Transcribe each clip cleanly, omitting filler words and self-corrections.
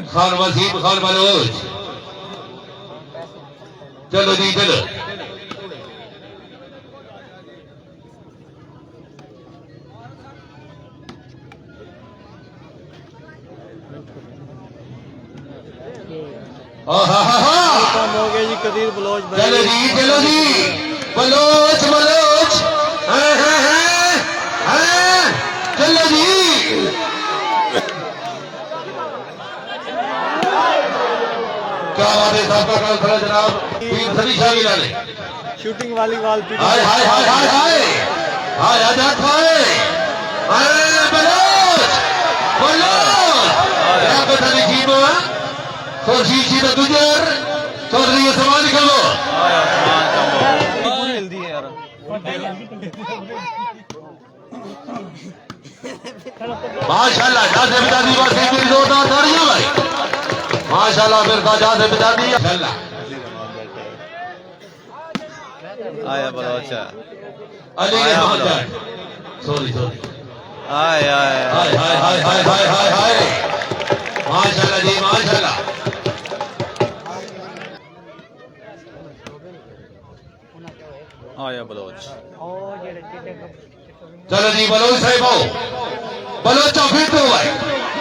Khan Wasim Khan Bloch, चलो जी चलो। हो गया जी कदीर बलोच। चलो जी बलोच बलोच, चलो जी। क्या बात है साहब का खड़ा जनाब टीम सभी शामिल है। शूटिंग वाली वाल पी हाय हाय हाय हाय हाय हाय आजाद भाई, बलोच बलोच क्या पता नहीं टीम खुशी सी तो गुजर चल रही है सवाल निकलो। जल्दी है यार। माशाल्लाह जासे बिता दी बात मेरी जोरदार तालियां भाई। माशाल्लाह फिर का जासे बिता दी माशाल्लाह। आया बलोचा अली ने पहुंचा। Sorry sorry. आया हाय हाय हाय हाय हाय हाय हाय माशाल्लाह जी माशाल्लाह। आया बलोच। चलो जी बलोच साहब आओ, बलोचा फिर तो भाई।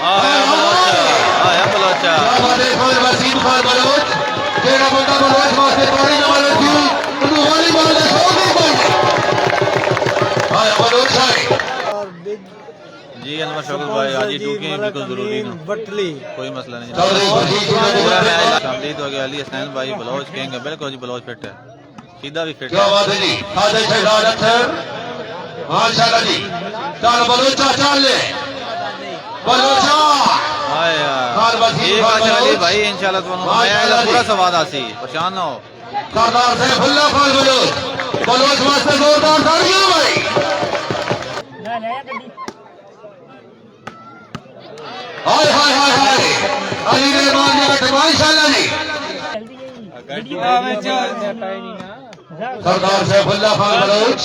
आया बलोचा हमारे खान वसीम खान बलोच जेड़ा बंदा बलोच वास्ते पानी न वाले थी उन्होंने वाली बाल दे शौक नहीं कोई। आया बलोच साहब जी अनवर शौकत भाई आज ये टूकी बिल्कुल जरूरी है, बटली कोई मसला नहीं। चल रही खुशी सी पूरा मैच तो कंप्लीट हो गया। अली हसनैन भाई बलोच कहेंगे बिल्कुल जी बलोच फिट है, सीधा भी फिट क्या है। बात है जी। खादे शहजाद अख्तर माशाल्लाह जी। चल बलोचा चल ले बलोचा। आया खान वसीम ठीक खान है अली बलोच भाई इंशाल्लाह तुम माशाल्लाह पूरा जी। सवाद आसी परेशान ना हो। सरदार सैफुल्लाह खान बलोच, बलोच वास्ते जोरदार तालियां भाई। हाय हाय हाय हाय अली रहमान जी का माशाल्लाह जी। सरदार सैफुल्लाह खान बलोच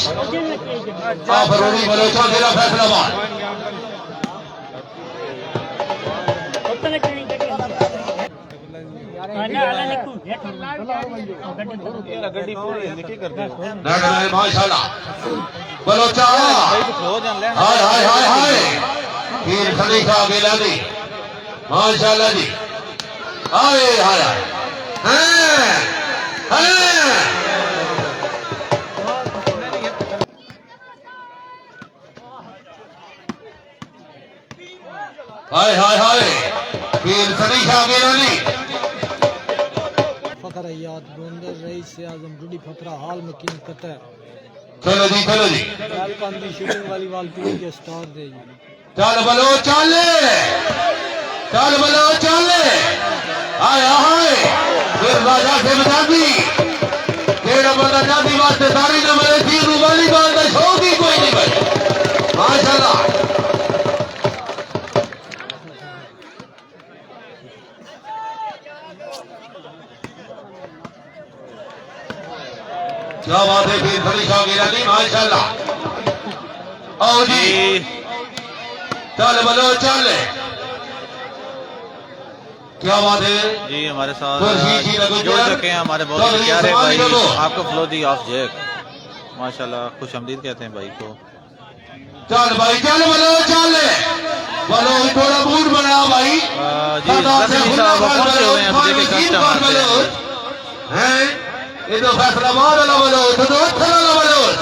आफरूनी बलोचा जिला फैसलाबाद। माशाल्लाह बलोचा हाय हाय हाय हाय पीर खलीफा गिलानी माशाल्लाह जी। हाय हाय हाय हाय हाय पीर खलीफा गिलानी। फखर याद गोंदर रईस आजम जुड़ी फकरा हाल में किंग कतर। चलो जी चलो जी। लालकान की शूटिंग वाली वाल पी के स्टार दे जी। चल बलो चल चल बलो चल हाय हाय फिर राजा से बता दी तेरा बंदा जाती वास्ते सारी न मरे थी रूबाली बाल का शौक ही कोई नहीं भाई। माशाल्लाह क्या बात है फिर खलीफा गिलानी माशाल्लाह। आओ जी चल बलो चल क्या बात है जी हमारे साथ खुशी सी लगो जुड़ यार। चुके हैं हमारे चल बहुत रही है प्यारे सवाल भाई निकलो। आपको फ्लोदी ऑफ जैक माशाल्लाह खुश आमदीद कहते हैं भाई को। चल भाई चल बलो चल बलो थोड़ा मूड बना भाई। जी सरदार जख्मी सैफुल्लाह साहब खान पहुंचे हुए हैं बलोच, देखिए खान कस्टम खान बलोच हैं ये तो फैसलाबाद वाला बलोच तो अच्छा वाला बलोच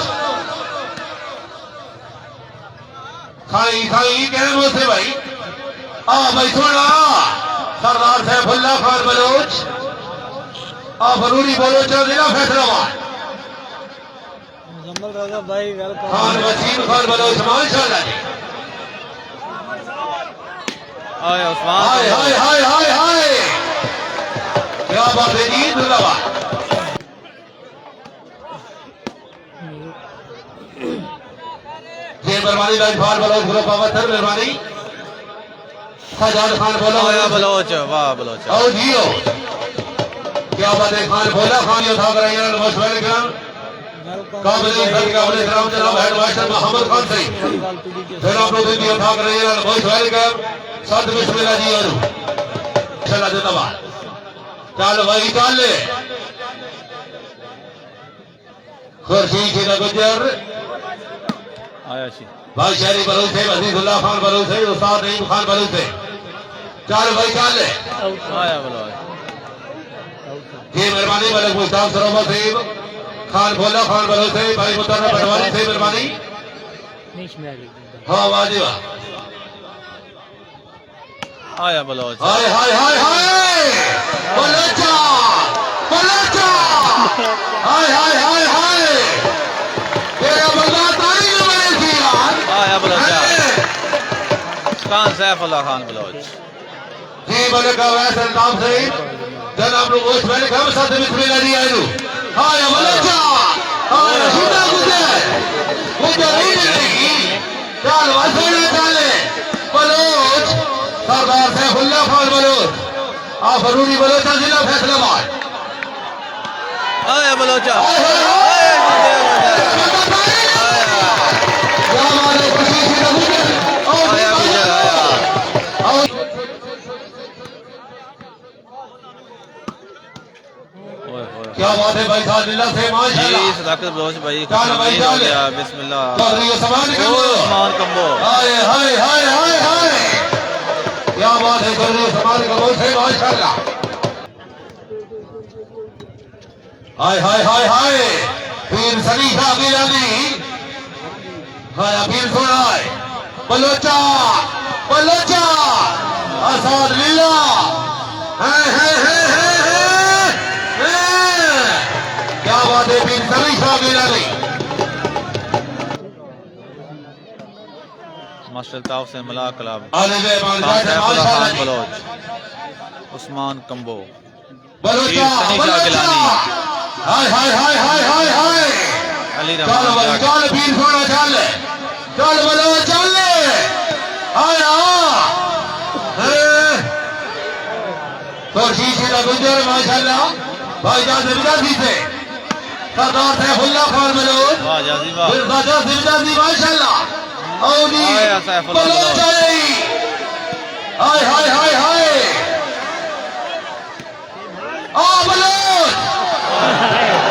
खाई खाई कहने से भाई आ भाई सुना सरदार सैफुल्लाह खान बलोच आफरूनी बलोच जिला फैसलाबाद। मुजम्मल रजा भाई वेलकम। खान वसीम खान बलोच माशाल्लाह जी। आया उस्मान हाय हाय हाय हाय हाय क्या बात है जी धन्यवाद। जय बरवानी राजपाल बलोच ग्रुप अवसर मेहरबानी सजाद खान बोला आया बलोच वाह बलोच आओ जियो क्या बात है खान बोला खान ये था कराइए मशवरे का काबिल काबिल इकराम जनाब हेड मास्टर मोहम्मद खान सही फिर आप लोग भी उठा कर रहे हैं बहुत वेलकम साथ बिस्मिल्लाह जी और चला जिंदाबाद चल भाई चल खुर्शीद जी गुजर आया शी भाई शहरी बलूच थे अजीजुल्लाह खान बलूच थे उस्ताद नईम खान बलूच थे चल भाई चल आया बोलो जी मेहरबानी मलिक मुश्ताक सरोवर साहिब खान भोला खान बलूच थे भाई मुतर्रा पटवारी थे मेहरबानी हाँ वाजी वाह आया बोलो हाय हाय हाय हाय बलोचा बलोचा हाय हाय हाय हाय तेरा बंदा तारी में बने थी यार आया बोलो खान सैफुल्लाह खान बलोच जी मलिक अवैस अल्ताफ सईद जनाब लोग उस वेलकम साथ बिस्मिल्लाह जी आयु हाय बलोचा हाय सीधा गुजर गुजर नहीं मिलेगी चल वसले चले बलोच सरदार सैफुल्लाह खान बलोच आफरूरी बलोचा जिला फैसलाबाद आया बलोचा क्या बात है खुशी से गुजर आया गुजर क्या बात है भाई साहब दिल्ला से माशाल्लाह जी सदाकत बलोच भाई चल भाई हो चल गया बिस्मिल्लाह चौधरी सामान उस्मान कंबो हाय हाय हाय हाय हाय क्या बात है चौधरी सामान कबो से माशाल्लाह हाय हाय हाय हाय पीर सनी शाह गिलानी हाय पीर सुनाए बलोचा बलोचा आसाद लीला हाय हाय हाय हाय क्या बात है पीर सनी शाह गिलानी मास्टर ताव से मला कलाब आलिम खान सैफुल्लाह खान बलोच उस्मान कंबो बलोचा सनी शाह गिलानी हाय हाय हाय हाय हाय हाय अली चल रहमान भाई जाट चल पीर सोना चल चल बलो चल हाय तो शीशे का गुजर माशाल्लाह भाई जान जिंदाजी से सरदार सैफुल्लाह खान बलोच वाह जाजी वाह फिर राजा जिंदाजी माशाल्लाह औदी आया सैफुल्लाह बलो बलोच। चले हाय हाय हाय हाय आ बलोच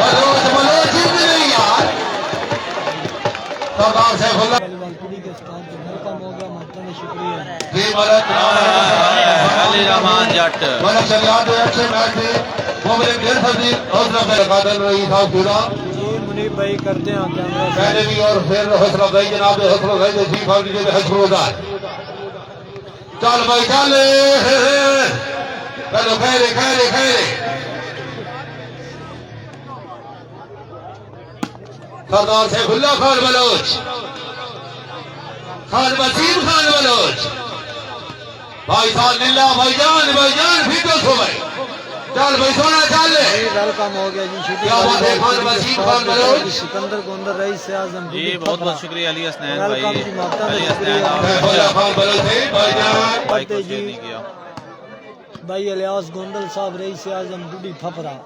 बलोच बलोच जिंद नहीं यार सरदार सैफुल्लाह पीढ़ी के उस्ताद जो वेलकम हो गया माता ने शुक्रिया जी मलक अली रहमान जाट मलक शरियात अच्छे मैच थे वो मेरे ढेर सब्जी हौसला अफजाई कादल रही था पूरा जी मुनीब भाई करते हैं कैमरा से मैंने भी और फिर हौसला अफजाई जनाब हौसला अफजाई ने जी फाल के हजरोदार चल भाई चल चलो खैरे खैरे खैरे सरदार सैफुल्लाह खान बलोच खान वसीम खान बलोच भाई साहब लीला भाईजान फिर तो सो भाई चल भाई सोना चल जी वेलकम हो गया जी क्या बात है खान वसीम खान बलोच सिकंदर गोंदर रईस से आजम जी बहुत बहुत शुक्रिया अली हसनैन भाई वेलकम जी माता ने अली हसनैन शुक्रिया सैफुल्लाह खान बलोच थे भाईजान भाई को जी। शेयर नहीं किया भाई अलियास गोंदल साहब रईस से आजम डूडी फफरा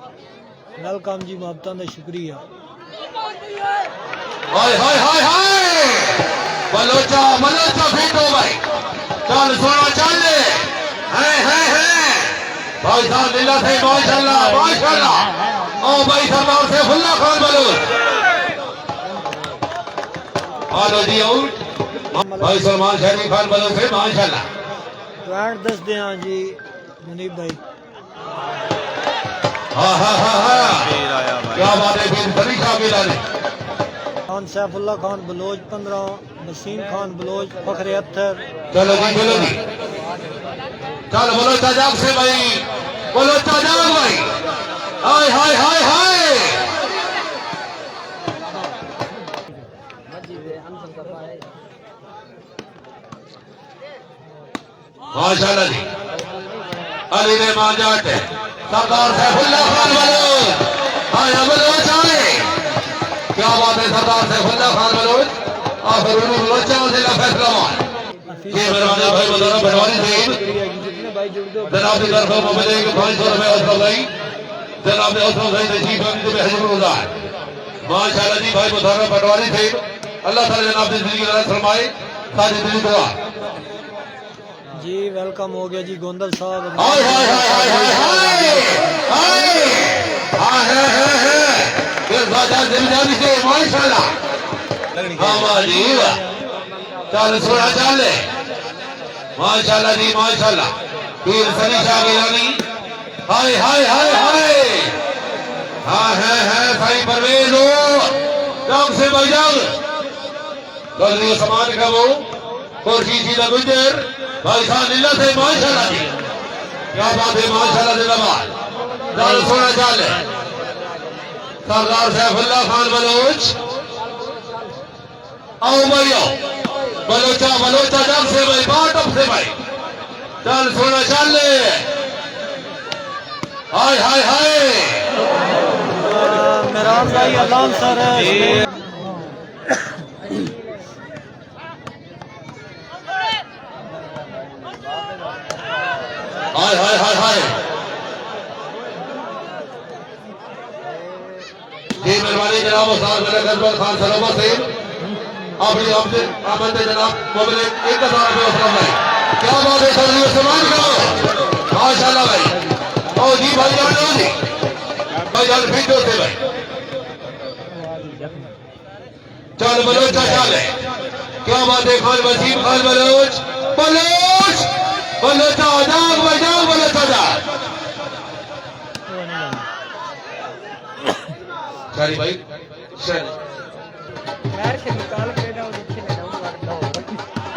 वेलकम जी माता ने शुक्रिया हाय हाय हाय हाय बलोचा बलोचा फिर तो भाई चल सोना चल है भाई साहब लीला थे माशाल्लाह माशाल्लाह ओ भाई सरदार सैफुल्लाह खान बलोच आलो जी आउट भाई सलमान शहरी खान बलोच थे माशाल्लाह पॉइंट दस दे हाँ जी मुनीब भाई हाँ हाँ हाँ हाँ फिर आया भाई क्या बात है फिर सनी शाह गिलानी खान सैफुल्लाह खान बलोच 15 वसीम खान बलोच फखरे अत्थर चलो जी चल बोलो ताजाब से भाई बोलो ताजाब भाई हाय हाय हाय हाय माशाल्लाह जी अली ने मांजाट सरदार सैफुल्लाह खान बलोच हाय बलोच आए क्या बात है सरदार सैफुल्लाह खान बलोच आफरूनी बलोचा जिला फैसलाबाद ये मेहरबानी भाई बदौरा भटवारी साहिब जितने भाई जुड़ गए जनाब की तरफ मोबाइल के 500 रुपए हौसला अफजाई जनाब हौसला अफजाई ने जी फैमिली में हजर गुजार माशाल्लाह जी भाई मुतारा पटवारी थे अल्लाह ताला जनाब की जिंदगी का फरमाए सारी दिली दुआ जी वेलकम हो गया जी गोंदल साहब हाय हाय हाय हाय हाय हाय हाय हाय फिर राजा जमीदारी से माशाल्लाह हां वाजी चल सोना चल माशाल्लाह जी माशाल्लाह पीर सनी शाह गिलानी हाय हाय हाय हाय हाँ है भाई परवेज हो जंग से भाई जंग गलती समान का वो कोर्शी सीधा गुजर भाई साहब लीला से माशाल्लाह जी क्या बात है माशाल्लाह जिंदाबाद दाल सोना चाल सरदार सैफुल्लाह खान बलोच आओ भाई आओ बलोचा बलोचा जंग से भाई बाटम से भाई दाल सोना चाल हाय हाय हाय मेहरान भाई अलाम सर हाय हाय हाय हाय जी मेहरबानी जनाब उस्ताद गजबल खान सरोवर से अपनी आमद जनाब मोबाइल 1000 रुपये वसलम भाई क्या बात है सर जी सम्मान करो माशाल्लाह भाई ओ जी भाई जान लो जी भाई जान फिर से भाई चल बलोच चल क्या बात है खान वसीम खान बलोच बलोच बलोचा जाग बजाग बलोचा जाग शारी भाई शारी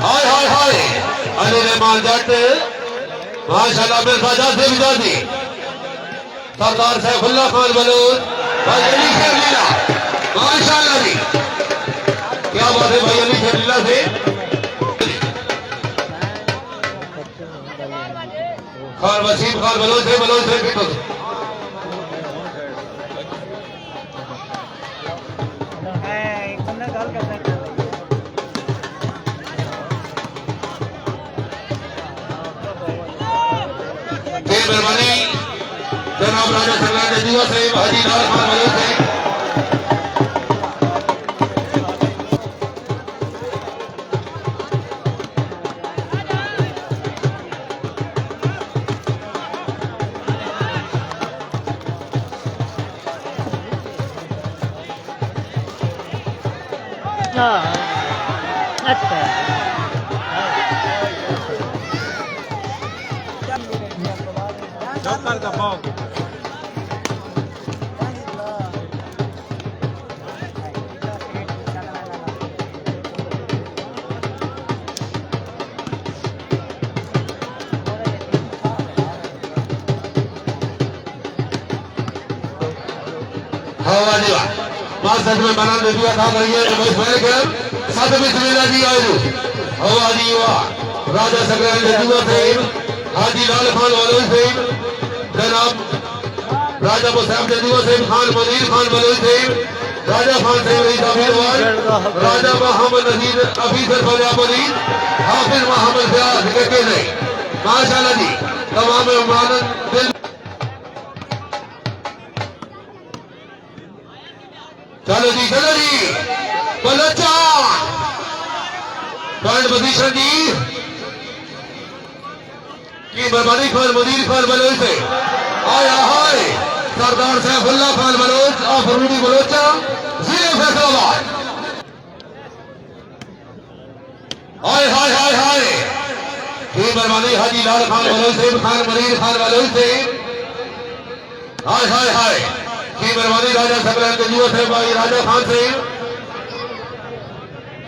हाय हाय हाय अली रहमान जट माशाल्लाह मेरे साजा से भी जाती सरदार सैफुल्लाह खान बलोच भाई अली शेर लीला माशाल्लाह जी क्या बात है भाई अली शेर लीला से खान वसीम खान बलोच से फिर मेहरबानी जनाब राजा सरकार जदीवा साहिब हाजी लाल खान बलोच साहिब अच्छा चौकर का पाव हवा दिवा मां सच में बना दे दिया था भैया भाई पहले कर साथ में सुनेला जी आयो हवा दिवा राजा सरकार जदीवा साहिब हाजी लाल खान बलोच साहिब जनाब राजा मुसाहिब जदीवा साहिब खान मनीर खान बलोच साहिब राजा खान साहिब रईस अमीरवाल राजा मोहम्मद नजीर अफीसर पंजाब मनीर हाफिज मोहम्मद फयाज के नहीं माशाल्लाह जी तमाम उमरान दिल चलो जी बलोचा पॉइंट पोजीशन जी की मेहरबानी खान मनीर खान बलोच से आया हाय सरदार सैफुल्लाह खान बलोच और फरूडी बलोचा जिले फैसलाबाद हाय हाय हाय हाय की मेहरबानी हाजी लाल खान बलोच से खान मनीर खान बलोच से हाय हाय हाय की मेहरबानी राजा सकलैन गंजूआ से भाई राजा खान से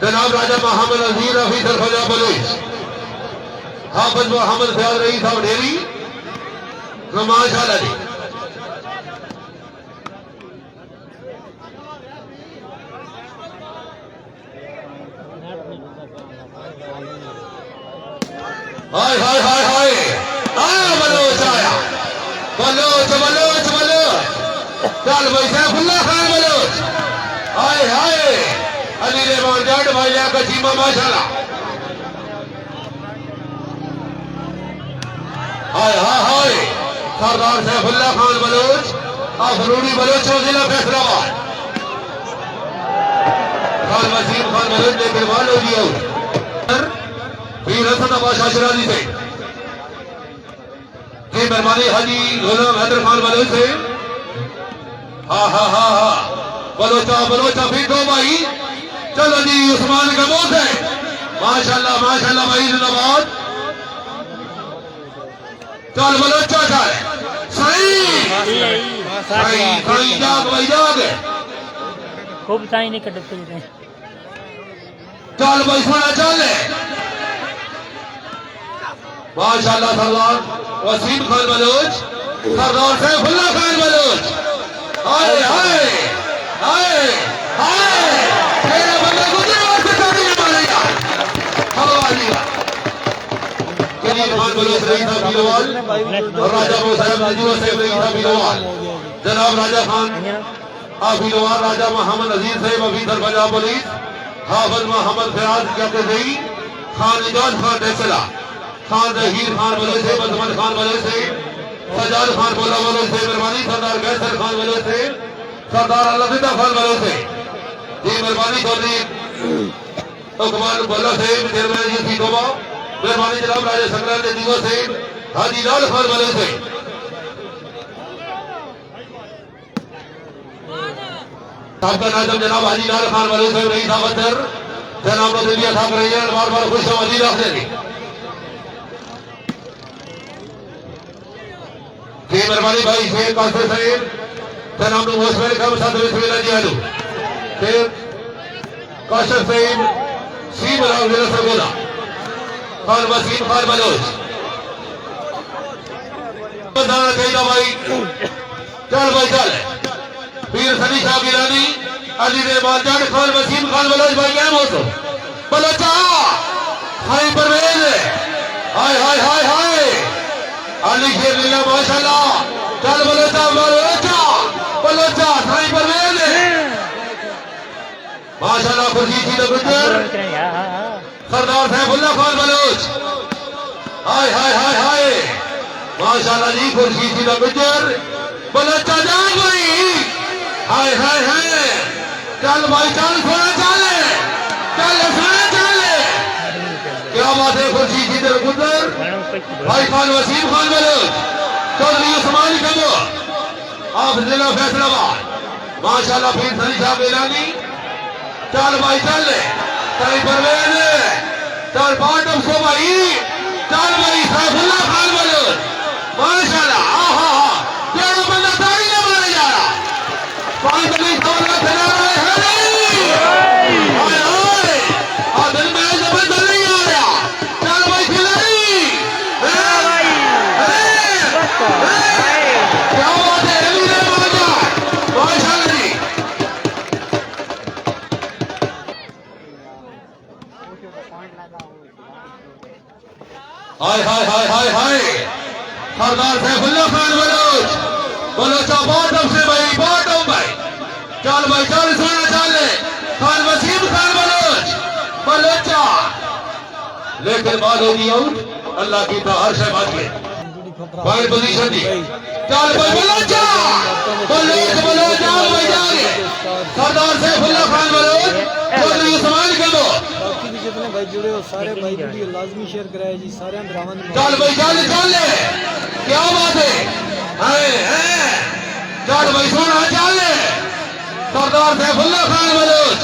जनाब राजा मोहम्मद नजीर अफीसर पंजाब बलोच हाफिज मोहम्मद फयाज रईस साहब डेरी माशाल्लाह जी हाय हाय हाय हाय आया बलोच आया बलोच बलोच बलोच चल भाई सैफुल्लाह खान बलोच हाय हाय अली रहमान जट भाई या कसीमा माशाल्लाह हाय हाय हाय सरदार सैफुल्लाह खान बलोच और फरूडी बलोच जिला फैसलाबाद खान वसीम खान बलोच लेकर वाल हो दिया फिर हसन अब्बास शाशराजी से जी मेहरबानी हाजी गुलाम हैदर खान बलोच से हा बलोचा बलोचा फिर दो भाई चलो जी उस्मान का मौत है माशाल्लाह भाई जिंदाबाद चल बलोचा चल सही जाग भाई जाग खूब साई नहीं कटते हैं चल भाई सोना चल माशाल्लाह सरदार वसीम खान बलोच सरदार सैफुल्लाह खान बलोच हाय हाय हाय हाय तेरा बंदा गुजरे वास्ते ताली मारेगा हवा लिया करीम खान बलोच रही था बीरवाल और राजा को साहब नजीब से रही था बीरवाल जनाब राजा खान बीरवाल राजा मोहम्मद अजीज साहब अभी दर पंजाब पुलिस हाफिज मोहम्मद फयाज कहते थे खान निजात खान डेसला खान जहीर खान बलोच से बदमन खान बलोच से सजाद खान बोला बलोच से मेहरबानी सरदार कैसर खान बलोच से सरदार अल्लाह खान बलोच से जी मेहरबानी चौधरी इकबाल बोला से चेयरमैन जी सीटोबा मेहरबानी जनाब राजा संग्राम ने दिवस से हाजी लाल खान बलोच से साहब नाजम जनाब हाजी लाल खान बलोच से रही था बदर जनाब रदिया था रही है बार बार खुश आमदीद रखते थे जी मेहरबानी भाई शेख कासिर साहिब जनाब मुस्लिम का साथ बिस्मिल्लाह जी आलू फिर कासिर साहिब सी बराव मेरा सरगोदा खान वसीम खान बलोच बताना चाहिए भाई चल भाई चल पीर सनी शाह गिलानी अली रहमान जान खान वसीम खान बलोच भाई क्या मौसम बलोचा हाय परवेज हाय हाय हाय हाय अली शेर लीला माशाल्लाह चल बलोचा साईं परवेज माशाल्लाह खुर्शीद जी गुजर सरदार सैफुल्लाह खान बलोच हाय हाय हाय हाय माशाल्लाह जी खुर्शीद जी गुजर बलोचा जान गई हाय हाय हाय चल भाई चल सोना चल क्या बात है खुर्शीद जी गुजर भाई खान वसीम खान बलोच चौधरी उस्मान कमो आप जिला फैसलाबाद माशाल्लाह फिर सनी शाह गिलानी चल भाई चल साईं परवेज चल बाटम सो भाई चल भाई सैफुल्लाह खान बलोच माशाल्लाह आहा क्या बंदा ताली नहीं मारे जा रहा पांच बली सवाल चला रहा है हाय हाय दिल में जबरदस्त नहीं आ रहा चल भाई खिलाड़ी क्या बात है अली रहमान माशाल्लाह जी हाय हाय हाय हाय हाय सरदार सैफुल्लाह खान बलोच बलोचा बॉटम से भाई चल भाई चल सोना चल खान वसीम खान बलोच बलोचा लेकिन बात होगी आउट अल्लाह की तो हर शय बात है भाई पोजीशन दी चल भाई बलोचा बलोचा भाई जागे सरदार सैफुल्लाह खान बलोच चौधरी उस्मान कमो बाकी भी जितने भाई जुड़े हो सारे भाई वीडियो लाजमी शेयर कराए जी सारे ब्राह्मण चल भाई चल क्या बात है चल भाई सोना चल सरदार सैफुल्लाह खान बलोच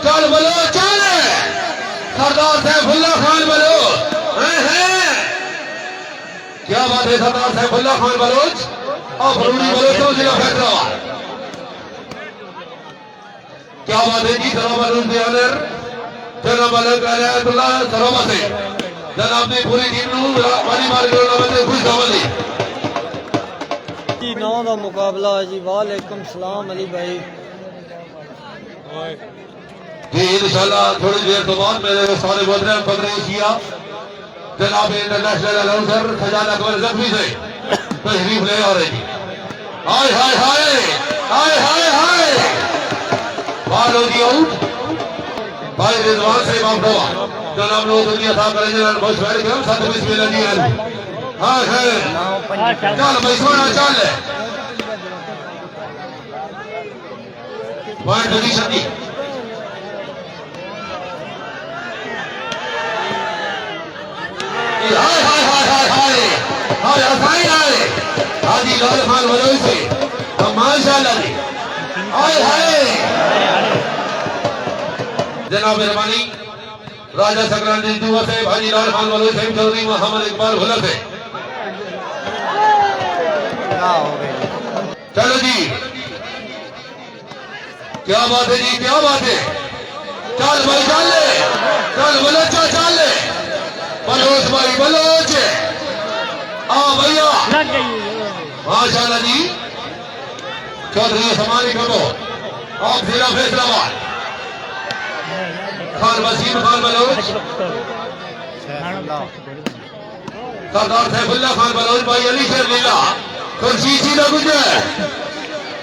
चल बलोच चल सरदार सैफुल्लाह खान बलोच क्या बात है सरदार सैफुल्लाह खान बलोच और फरूड़ी बलोचों जिला फैसलाबाद क्या बात है जी जनाब अलर जनाब अलगुल्लाह सरोमा से जनाब ने पूरी टीम वाली मार जोड़ना खुश आमदी जी 9 का मुकाबला है जी वालेकुम सलाम अली भाई जी इंशाल्लाह थोड़ी देर तो बाद मेरे सारे मोहतरम पदर एशिया जनाब इंटरनेशनल अनाउंसर खजाना अकबर जख्मी से तशरीफ ले आ रहे जी हाय हाय हाय हाय हाय हाय बाल हो गई आउट भाई रिजवान से माफवा जनाब नो दुनिया था करे जनाब बहुत बैठ गए साथ में बिस्मिल्लाह जी हाय हाय चल भाई सोना चल पॉइंट पोजीशन दी आए हसाई आए हाजी लाल खान बलोच से माशाल्लाह जी आए हाय जनाब मेहरबानी राजा संक्रांति दुआ से हाजी लाल खान बलोच से चौधरी मोहम्मद इकबाल हुलक है। चलो जी क्या बात है जी क्या बात है चल भाई चल ले चल बलोचा चल ले बलोच भाई बलोच आ भैया लग गई माशाल्लाह जी चौधरी समानी करो आप जिला फैसलाबाद खान वसीम खान बलोच सरदार सैफुल्लाह खान बलोच भाई अली शेर लीला खुर्शीद ना गुजर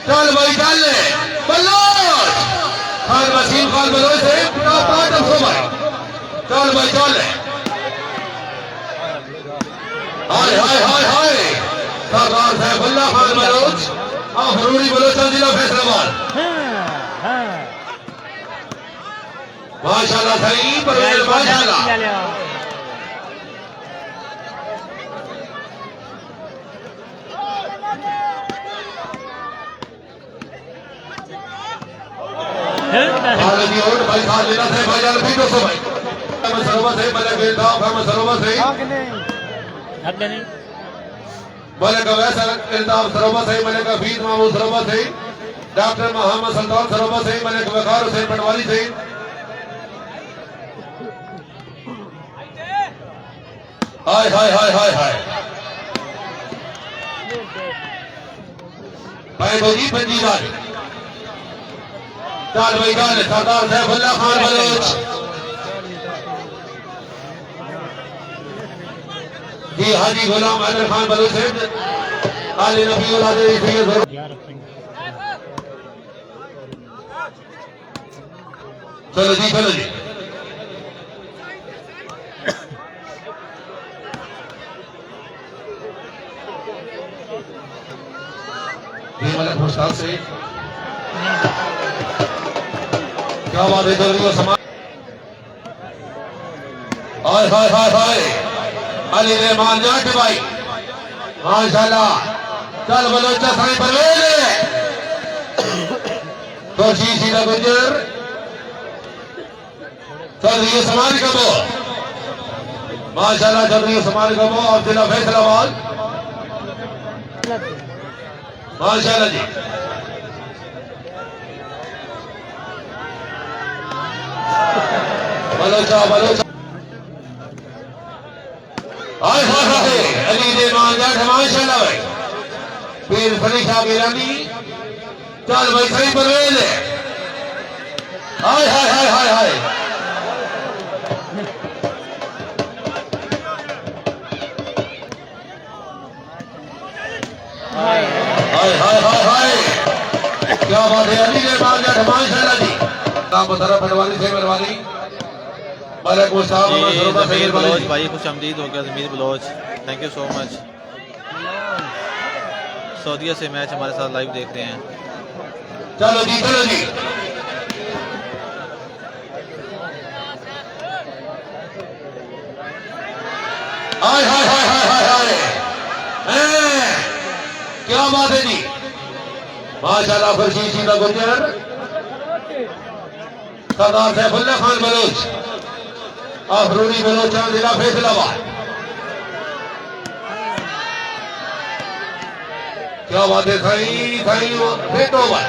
चल भाई चल ले बलोच खान वसीम खान बलोच से भाई चल भाई चल ले हाय हाय हाय हाय सरदार सैफुल्लाह खान बलोच फरूरी बलोच जिला फैसलाबाद माशाल्लाह सही परवेज माशाल्लाह जी और भाई खान लेना से भाई जान भी 200 भाई हम सरोवर से मलक गेलता हम सरोवर से हक नहीं मलक वैसा इल्ताफ सरोवर से मलक हफीज महमूद सरोवर से डॉक्टर मोहम्मद सुल्तान सरोवर से मलक वकार हुसैन पटवारी से हाय हाय हाय हाय हाय भाई बोजी पंजीदार चाल भाई चाल सरदार सैफुल्लाह खान बलोच जी हाजी गुलाम हैदर खान बलोच साहब आले नबी औलादे सैयद चलो जी चलो जी मलक मुश्ताक से क्या बात है चौधरी समाज हाय हाय हाय हाय अली रहमान जाट भाई माशाल्लाह चल बलोचा साईं परवेज तो सीधा गुजर चौधरी समाज कबो माशाल्लाह चौधरी समाज कबो और जिला फैसलाबाद माशाल्लाह जी बलोचा बलोचा हाय हाय हाय अली रहमान जाट माशाल्लाह भाई पीर फरीशा गिरानी चल भाई सही परवेज हाय हाय हाय हाय हाय हाय हाय हाय हाय क्या बात है अली रहमान जाट माशाल्लाह जी काम बसरा पटवारी से मेहरबानी मलक मुश्ताक जमीर बलोच भाई खुश आमदीद हो गया Zameer Baloch thank you so much सऊदीया से मैच हमारे साथ लाइव देख रहे हैं चलो जी चलो जी हाय हाय हाय हाय हाय हाय क्या बात है जी माशाल्लाह खुर्शीद सीधा गुजर सरदार सैफुल्लाह खान बलोच फरूरी बलोच जिला फैसलाबाद क्या बात है सही सही बेटो भाई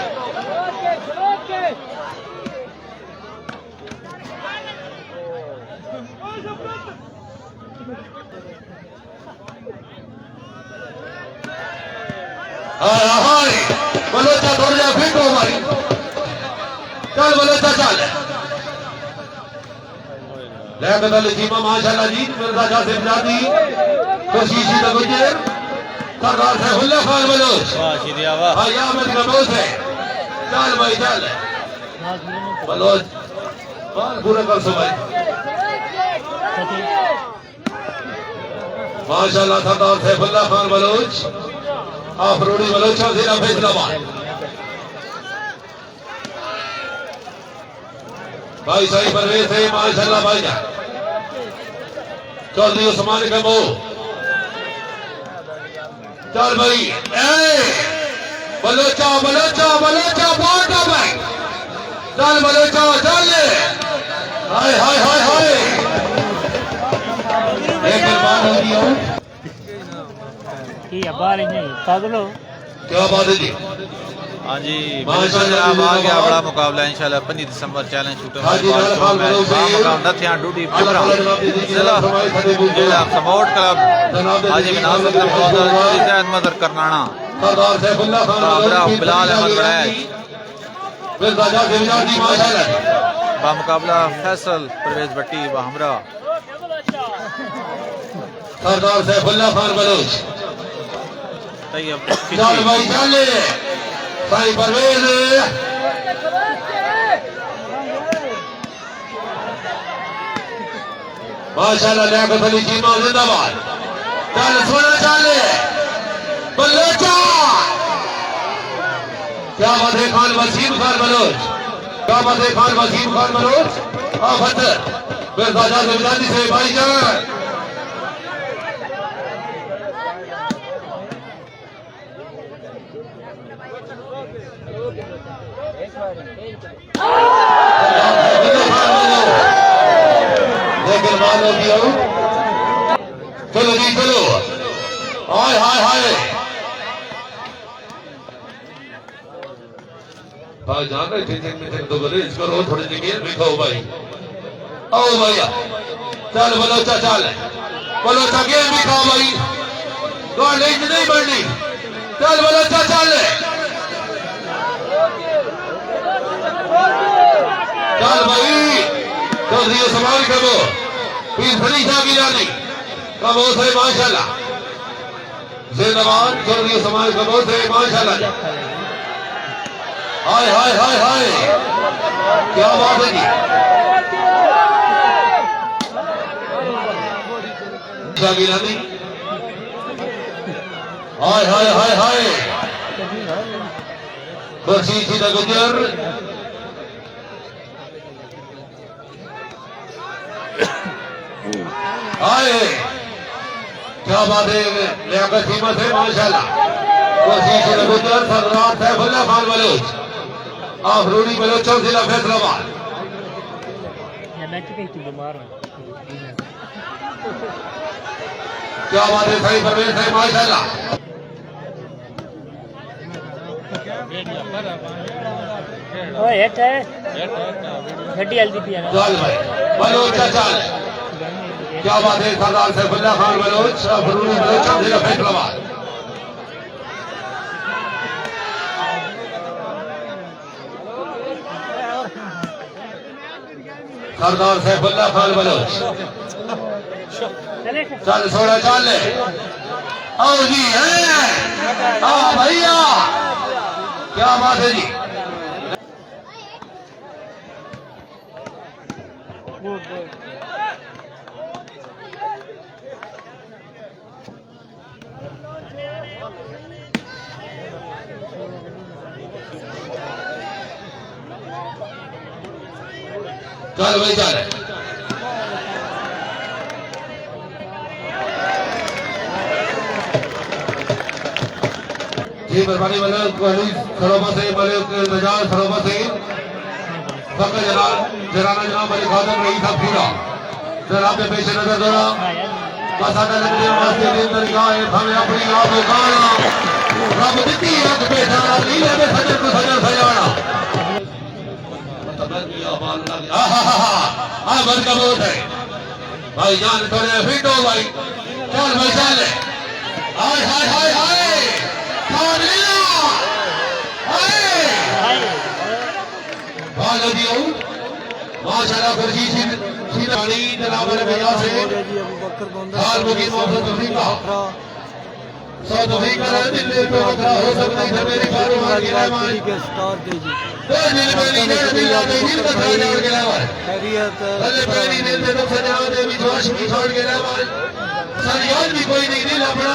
हाय बलोचा थोड़ जा बेटो भाई चल बलोचा चल लियाकत अली चीमा माशाल्लाह जी मिर्जा जासिम जादी कोशिश ही गुजर सरदार सैफुल्लाह खान बलोच वाह शीरिया वाह भाई अहमद कबूस है चल भाई चल बलोच बाल पूरा कर सो भाई माशाल्लाह सरदार सैफुल्लाह खान बलोच फरूरी बलोच जिला फैसलाबाद भाई सही परवेज है माशाल्लाह भाई जान चौधरी उस्मान कबो चल भाई बलोचा बलोचा बलोचा बहुत भाई चल बलोचा चल हाय हाय हाय हाय एक बार हो रही हो ठीक है बाहर ही नहीं पागलो क्या बात है जी हाँ जी जनाब आ गया बड़ा मुकाबला इंशाल्लाह 15 दिसंबर चैलेंज शूटर मुकाबला थे डूडी पिपरा जिला सपोर्ट क्लब हाजी नासिर जैद मदर करनाना सरदार सैफुल्लाह खान मुकाबला बिलाल अहमद बड़ैच बा मुकाबला फैसल परवेज भट्टी व हमरा सरदार सैफुल्लाह खान बलोच तैयब चल भाई चल भाई परवेज माशाल्लाह लियाकत अली चीमा जिंदाबाद चल सोना चल बलोचा क्या बात है खान वसीम खान बलोच क्या बात है खान वसीम खान बलोच फतर फिर राजा जल्दी से भाईजान लेकिन मानो की चलो जी चलो हाय हाय हाय भाई जान रहे थे तो बोले इसको रोज थोड़ी जगह दिखाओ भाई आओ भैया चल बलोचा चल बलोचा गेम दिखाओ भाई नहीं बढ़नी चल बलोचा चल चल भाई चौधरी संभाल कबो फिर फरी जागी कबो से माशाल्लाह जिंदाबाद चौधरी संभाल कबो से माशाल्लाह हाय हाय हाय हाय क्या बात है जी जागी हाय हाय हाय हाय खुर्शी सीधा गुजर हाय क्या बात है लियाकत कीमत है माशाल्लाह खुर्शी सीधा गुजर सरदार सैफुल्लाह खान बलोच आफरूनी बलोचों जिला फैसलाबाद क्या बात है सही परवेज है माशाल्लाह हेट है गड्डी जल्दी पिया चल भाई बलोच चल क्या बात है सरदार सैफुल्लाह खान बलोच आफरूनी बलोचों जिला फैसलाबाद सरदार सैफुल्लाह खान बलोच चल सोना चल आओ जी है भैया क्या बात है जी चल भाई चल जी मेहरबानी मतलब कोहली सरोबा से मलिक नजाज सरोबा से फकर जराना जनाब मलिक आदम रही था पूरा जनाब के पेश नजर दौरा बसाता लगने वास्ते दिन दरगाह है हमें अपनी आप गाना रब दिती अग बेटा लीले में सजन को सजन सजाना हाँ बल का बहुत है भाई जान थोड़े फिट हो भाई चल भाई चल हाय हाय हाय हाय माशाल्लाह खुर्शी सीधानी जनाब भैया से हाल मुगी मौसम तौफीक का सौ तौफीक का दिल पे वकरा हो सकता है मेरी कारोबार की रहमान के स्टार दे जी तो दिल मेरी दिल दिल का सजाने के रहमान खैरियत अल्लाह मेरी दिल से तो सजाओ दे भी जोश भी छोड़ के रहमान सजाओ भी कोई नहीं दिल अपना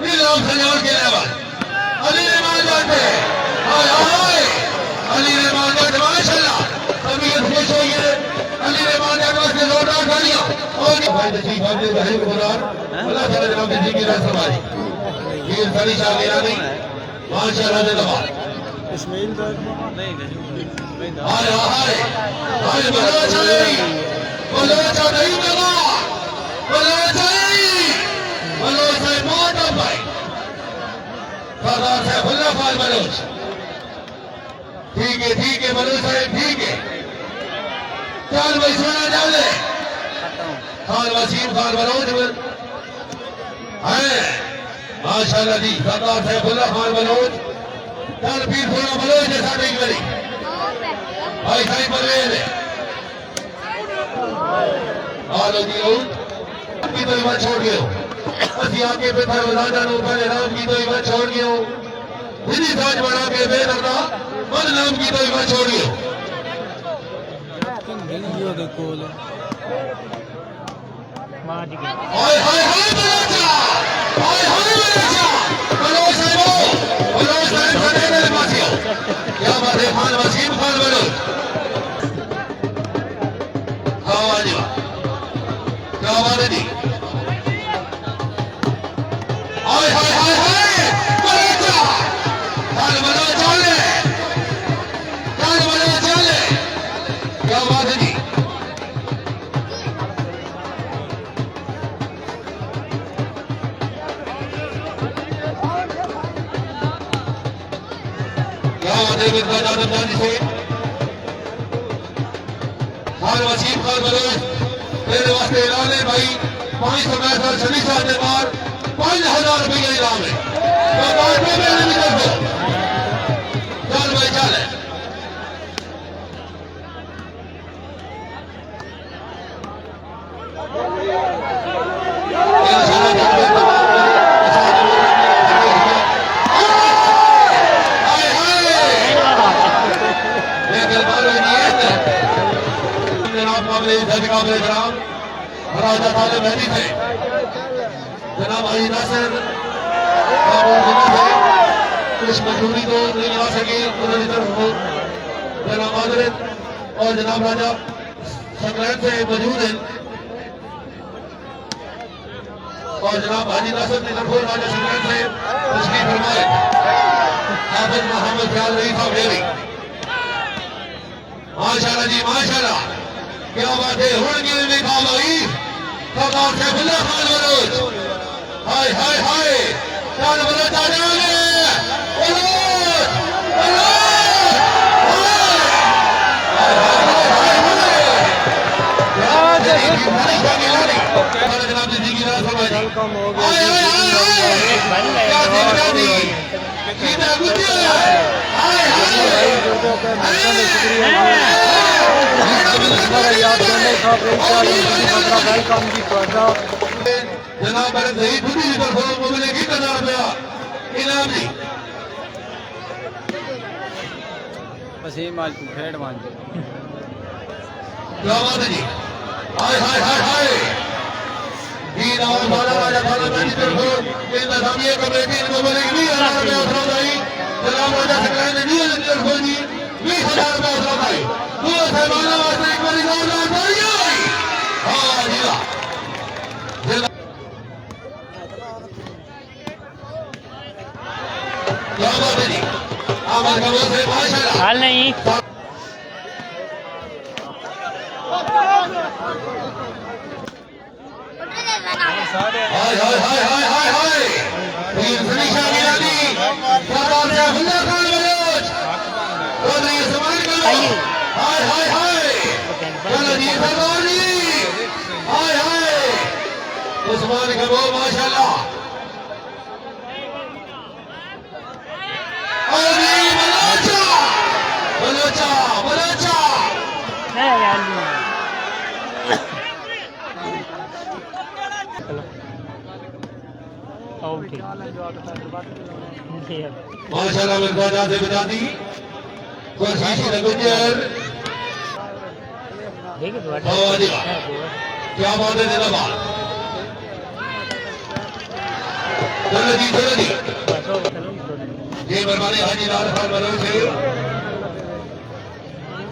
दिल आप सजाओ के रहमान अली रहमान जाते हाय हाय अली रहमान जाते माशाल्लाह तबीयत खुश हुई है अली रहमान के पास से जोरदार तालियां और भाई तशरीफ आपने भाई कुरान अल्लाह ताला जनाब जी की रहमत वीर सनी शाह गिरानी माशाल्लाह जिंदाबाद इस्माइल का नहीं हाय हाय हाय बलोच नहीं मिला बलोच है मोहम्मद भाई सरदार सैफुल्लाह खान बलोच ठीक है बलोच साहब ठीक है चल भाई सोना डाले खान वसीम खान बलोच है माशाल्लाह जी सरदार सैफुल्लाह खान बलोच चल पीर सोना बलोच है साढ़े एक बड़ी भाई साईं परवेज आलो जी लो की तो इवन छोड़ गए हो असि आके पे था वलादा नो पहले राम की तो इवन छोड़ गए हो विधि साज बना के बेदर्दा मन नाम की तो इवन छोड़ गए हो वीडियो के कोल मां जी हाय बलोचा बलोच साहब खड़े मेरे पास आओ क्या बात है खान वसीम खान बलोच आवाज क्या बात है जी हाय बलोचा चले क्या बात है जी क्या बात है मिर्जा जादव जी से खान वसीम खान बलोच मेरे वास्ते ऐलान है भाई 500 मैच और शनि साहब के बाद 5000 रुपये का इनाम है तो बात में मैंने भी कर दो चल भाई चल राजा ताले महदी थे जनाब अली नासिर कुछ मजबूरी तो नहीं आ सके उन्होंने तरफ हो जनाब आदरित और जनाब राजा संग्रहण से मौजूद हैं और जनाब हाजी नासिर की तरफ राजा संग्रहण से तशरीफ फरमाए हाफिज मोहम्मद ख्याल रही साहब डेरी माशाल्लाह जी माशाल्लाह क्या बात है हुण की में काम आई सरदार सैफुल्लाह खान बलोच हाय चल बलोच आ जाओगे जनाब जी की रात फरमाई वेलकम हो वेलकम जी जनाब सही खुद की तरफ मिलेगी 1000 रुपया इनाम जी वसीम आज फेड मान क्या बात है जी हाय दीन और वाला राजा थाना की तरफ इंतजामिया कमेटी को मिलेगी 20,000 रुपया उठाई जनाब राजा सरकार ने 20,000 तरफ जी 20,000 रुपया उठाई वो साहबाना वास्ते एक बार जोरदार तालियां हां जी क्या बात है जी आवाज का बोल से माशाल्लाह हाल नहीं हाय वीर सनी शाह गिरानी सरदार सैफुल्लाह खान बलोच चौधरी इस्माइल बलोच हाय चलो जी सरदार जी हाय उस्मान कबो माशाल्लाह और जी बलोचा नहीं यार ठीक माशाल्लाह मिर्जा जान से बता दी कोशिश गुजर देखिए तो क्या बात है जिंदाबाद चलो जी ये मेहरबानी हाजी लाल खान बलोच से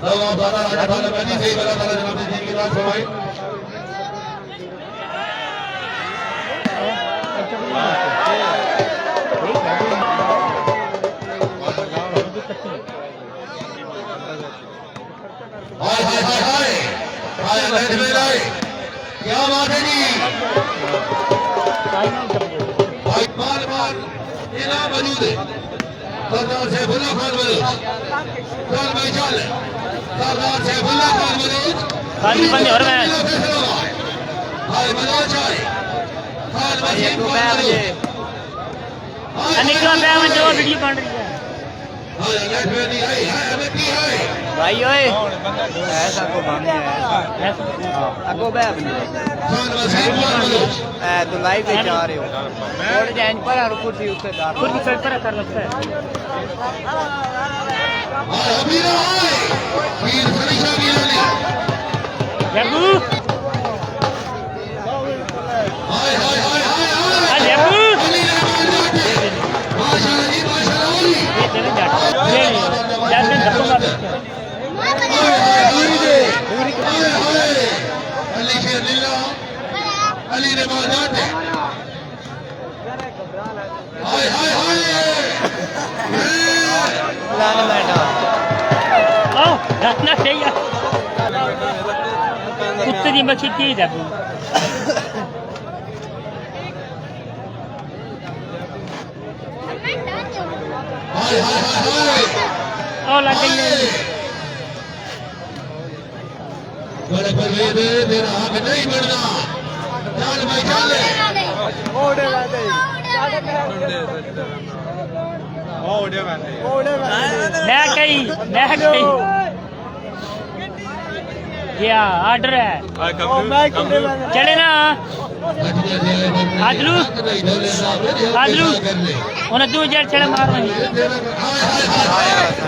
सब आप दादा राजा खान महदी से बड़ा ताला जनाब जी की रात फरमाए हाय हाय हाय हाय हाय बैठ में लाए क्या बात है जी भाई बार बार इनाम मौजूद है सरदार सैफुल्लाह खान बलूच चल भाई चल सरदार सैफुल्लाह खान बलूच खाली बंदे और मैं हाय बलूच आए खान वसीम खान बलूच निकला मैं जो वीडियो बन रही है हाय बैठ में नहीं आई है हमें की है भाई ओए ऐसा को भाग है अगो बे खान वसीम खान बलूच ए तो लाइव पे जा रहे हो और जान पर और कुर्सी उससे दार कुर्सी सर पर कर लगता है हाय अमीर हाय वीर फरीशा गिलानी जबू हाय हाय हाय हाय हाय जबू अली ने माशाल्लाह जी माशाल्लाह अली ये तेरे जाट ये जान धक्का अली शेर लीला अली ने बाजार में हाय हाय हाय लाने बैठा ओ रखना चाहिए कुत्ते की मच्छी की जबू हाय हाय हाय ओ लग गई है बड़े परवेज मेरा हक नहीं बढ़ना चल भाई चल मैं कही क्या ऑर्डर है चले ना आदलू आदलू उन्हें 2000 चढ़े मार हाय हाय हाय